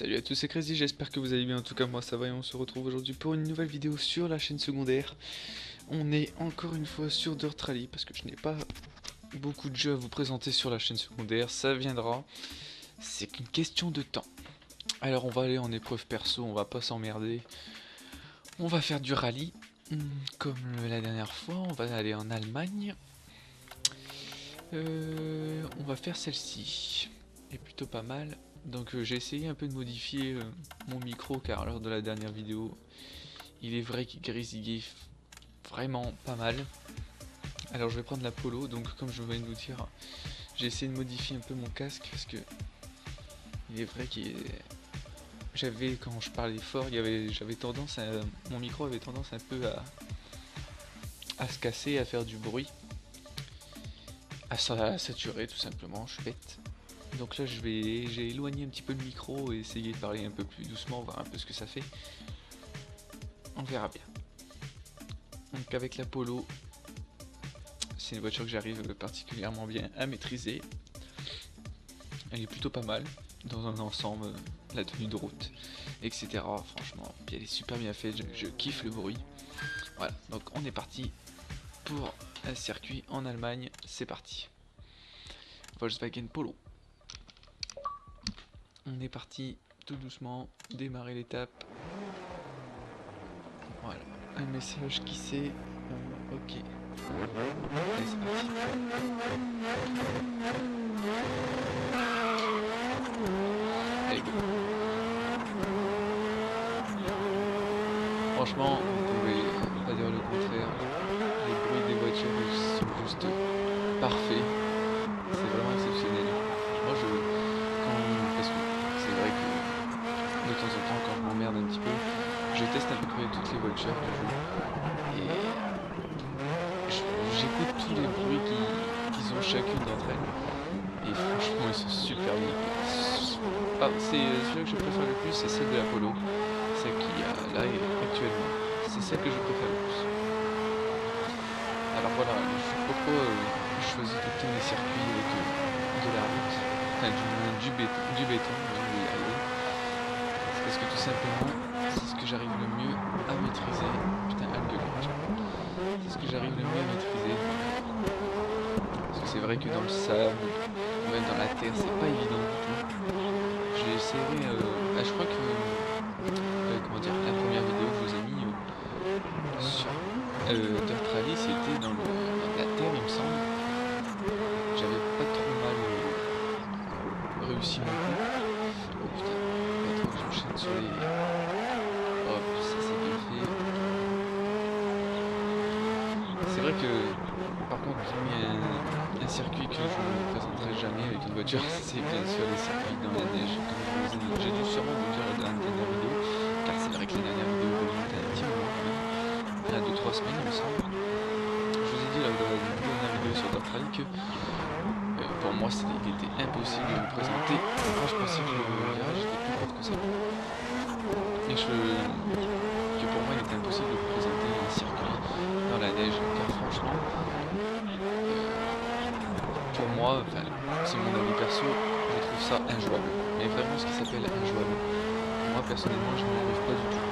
Salut à tous, c'est Crazy, j'espère que vous allez bien, en tout cas moi ça va et on se retrouve aujourd'hui pour une nouvelle vidéo sur la chaîne secondaire. On est encore une fois sur Dirt Rally parce que je n'ai pas beaucoup de jeux à vous présenter sur la chaîne secondaire, ça viendra, c'est qu'une question de temps. Alors on va aller en épreuve perso, on va pas s'emmerder, on va faire du rallye, comme la dernière fois, on va aller en Allemagne. On va faire celle-ci, elle est plutôt pas mal. Donc j'ai essayé un peu de modifier mon micro car lors de la dernière vidéo il est vrai qu'il grésillait vraiment pas mal. Alors je vais prendre la Polo, donc comme je viens de vous dire, j'ai essayé de modifier un peu mon casque parce que il est vrai que j'avais, quand je parlais fort, j'avais tendance à, mon micro avait tendance un peu à se casser, à faire du bruit, à saturer tout simplement, je suis bête. Donc là j'ai éloigné un petit peu le micro et essayé de parler un peu plus doucement, voir un peu ce que ça fait. On verra bien. Donc avec la Polo, c'est une voiture que j'arrive particulièrement bien à maîtriser. Elle est plutôt pas mal dans un ensemble, la tenue de route, etc. Franchement, puis elle est super bien faite, je kiffe le bruit. Voilà, donc on est parti pour un circuit en Allemagne, c'est parti. Volkswagen Polo. On est parti tout doucement, démarrer l'étape. Voilà, un message qui c'est ok. Allez, c'est parti. Allez, go. Franchement, vous pouvez pas dire le contraire. Les bruits des voitures sont juste parfaits. C'est vraiment exceptionnel. Moi, parce que c'est vrai que de temps en temps, quand je m'emmerde un petit peu, je teste à peu près toutes les voitures que je joue. Et j'écoute tous les bruits qu'ils ont chacune d'entre elles. Et franchement, ils sont super bien. Ah, c'est celui que je préfère le plus, c'est celle de l'Apollo. Celle qui a là actuellement. C'est celle que je préfère le plus. Alors voilà, pourquoi je choisis tout le temps les circuits avec de la route, enfin du béton, je vais y arriver. C'est parce que tout simplement, c'est ce que j'arrive le mieux à maîtriser. Putain, c'est ce que j'arrive le mieux à maîtriser. Parce que c'est vrai que dans le sable, ou même dans la terre, c'est pas évident du tout. J'ai essayé, je crois que, comment dire, la première vidéo que je vous ai mis sur Dirt Rally, c'était dans la terre, il me semble. J'avais pas trop mal réussi mon coup. Oh putain, pas trop que j'enchaîne sur les... Hop, ça c'est bien fait. C'est vrai que, par contre, j'ai mis un circuit que je ne présenterai jamais avec une voiture, c'est bien sûr les circuits dans la neige. Comme j'ai dû sûrement vous dire dans la dernière vidéo, car c'est vrai que la dernière vidéo remonte à un petit moment quand même. Il y a 2-3 semaines, il me semble. Je vous ai dit là, dans la dernière vidéo sur Dirt Rally que pour moi il était impossible de me présenter. Moi je pensais que le virage était plus court que ça. Et que pour moi il était impossible de me présenter un circuit dans la neige. Car franchement, pour moi, enfin, c'est mon avis perso, je trouve ça injouable. Mais vraiment ce qui s'appelle injouable. Moi personnellement je n'y arrive pas du tout.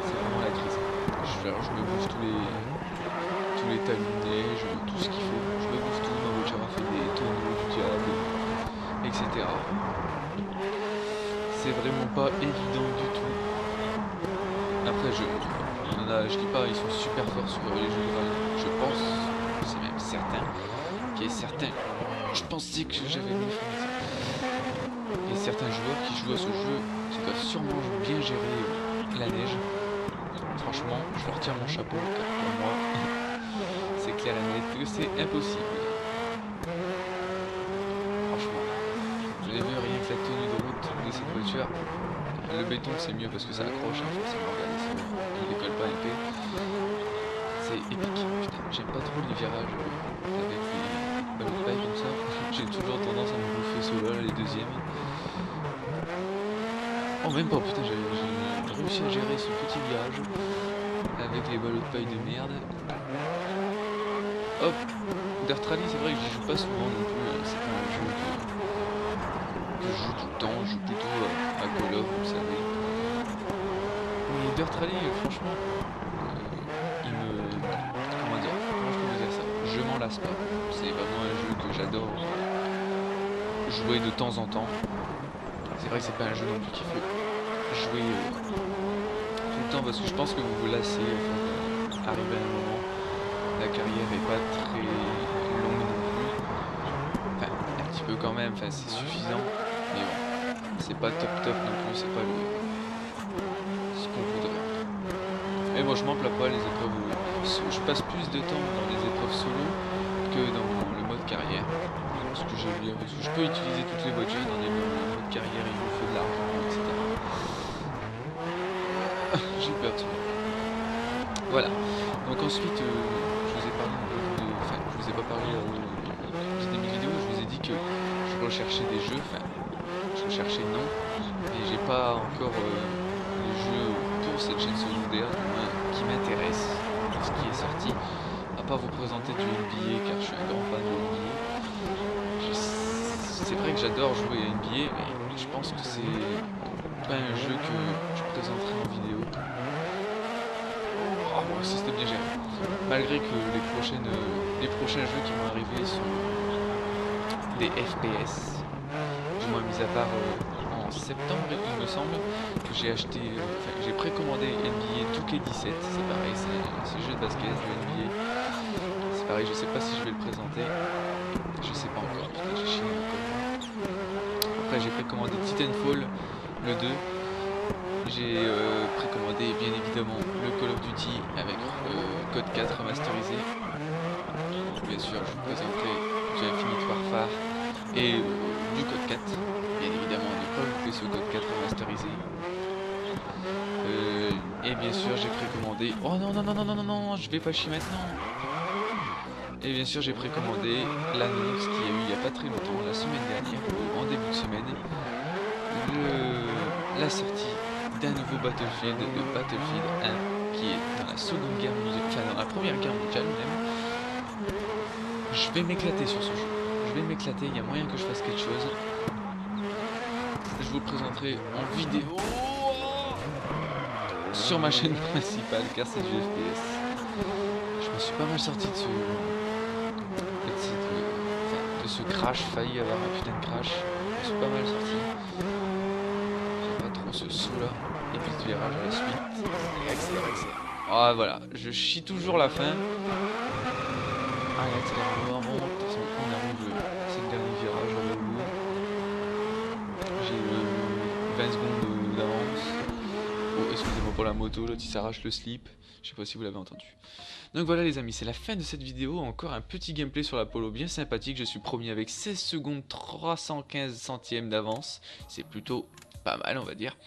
C'est vraiment la crise. Je me bouffe tous les talonnets, tout ce qu'il faut. Je me bouffe tout, ma voiture a fait des tonneaux du diable, etc. C'est vraiment pas évident du tout. Après, je dis pas, ils sont super forts sur les jeux de rallye. Je pense, c'est même certain, qu'il y a certains. Je pensais que j'avais mieux fait ça. Il y a certains joueurs qui jouent à ce jeu qui doivent sûrement bien gérer la neige. Franchement, je leur tire mon chapeau, car pour moi, c'est clair et net que c'est impossible. Franchement, je n'ai vu rien que la tenue de route de cette voiture. Le béton c'est mieux parce que ça accroche, hein, forcément, regardez, il décolle pas épais. C'est épique, putain, j'aime pas trop les virages avec les ballots de paille comme ça. J'ai toujours tendance à me bouffer ceux-là, les deuxièmes. Oh même pas, putain, j'ai réussi à gérer ce petit virage avec les ballots de paille de merde. Hop, Dirt Rally, c'est vrai que je joue pas souvent non plus, c'est pas un jeu que je joue tout le temps, je joue plutôt à Call of, vous le savez. Mais Dirt Rally, franchement, il me... Comment dire? Comment je peux vous dire ça? Je m'en lasse pas. C'est vraiment un jeu que j'adore jouer de temps en temps. C'est vrai que c'est pas un jeu non plus qu'il faut jouer tout le temps parce que je pense que vous vous lassez. Arrivé à un moment, la carrière est pas très longue non plus. Enfin, un petit peu quand même, enfin, c'est suffisant. Mais bon, c'est pas top top non plus, c'est pas ce qu'on voudrait. Mais bon, je m'en plains pas, les épreuves. Je passe plus de temps dans les épreuves solo que dans le mode carrière. Parce que j'aime bien, parce que je peux utiliser toutes les voitures dans les modes carrière, il me faut de l'argent, etc. J'ai peur de ça. Voilà. Donc ensuite, je vous ai parlé enfin, je vous ai pas parlé au début de vidéo, je vous ai dit que je recherchais des jeux, enfin, je recherchais non, et j'ai pas encore les jeux pour cette chaîne secondaire qui m'intéressent pour ce qui est sorti, à part vous présenter du NBA car je suis un grand fan de NBA. C'est vrai que j'adore jouer à NBA, mais je pense que c'est pas un jeu que je présenterai en vidéo. Oh, bon, si c'était bien géré. Malgré que les prochains jeux qui vont arriver sont des FPS, du moins mis à part en septembre, il me semble, que j'ai acheté, enfin j'ai précommandé NBA 2K17, c'est pareil, c'est le jeu de basket de NBA. C'est pareil, je sais pas si je vais le présenter, je sais pas encore, putain j'ai chié encore. Après j'ai précommandé Titanfall, le 2. J'ai précommandé bien évidemment le Call of Duty avec code 4 remasterisé. Bien sûr, je vous présenterai du Infinite Warfare et du code 4. Bien évidemment, ne pas louper ce code 4 remasterisé. Et bien sûr, j'ai précommandé. Oh non, non, non, non, non, non, non, je vais pas chier maintenant. Et bien sûr, j'ai précommandé l'annonce qu'il y a eu il n'y a pas très longtemps, la semaine dernière, ou en début de semaine, la sortie d'un nouveau Battlefield, le Battlefield 1, qui est dans la seconde guerre mondiale, enfin dans la première guerre mondiale même. Je vais m'éclater sur ce jeu. Je vais m'éclater, il y a moyen que je fasse quelque chose. Je vous le présenterai en vidéo sur ma chaîne principale, car c'est du FPS. Je me suis pas mal sorti de ce crash, failli avoir un putain de crash. Je me suis pas mal sorti. Trop ce saut là, et puis ce virage à la suite, et accélère. Ah voilà, je chie toujours la fin. Ah il accélère vraiment, on arrive, c'est le dernier virage au bout. J'ai 20 secondes d'avance. Oh excusez-moi pour la moto, l'autre il s'arrache le slip, je sais pas si vous l'avez entendu. Donc voilà les amis, c'est la fin de cette vidéo, encore un petit gameplay sur la Polo bien sympathique, je suis premier avec 16 secondes 315 centièmes d'avance, c'est plutôt pas mal on va dire.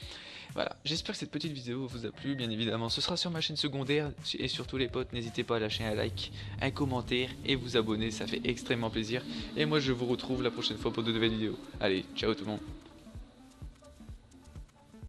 Voilà, j'espère que cette petite vidéo vous a plu, bien évidemment ce sera sur ma chaîne secondaire, et surtout les potes, n'hésitez pas à lâcher un like, un commentaire et vous abonner, ça fait extrêmement plaisir. Et moi je vous retrouve la prochaine fois pour de nouvelles vidéos. Allez, ciao tout le monde.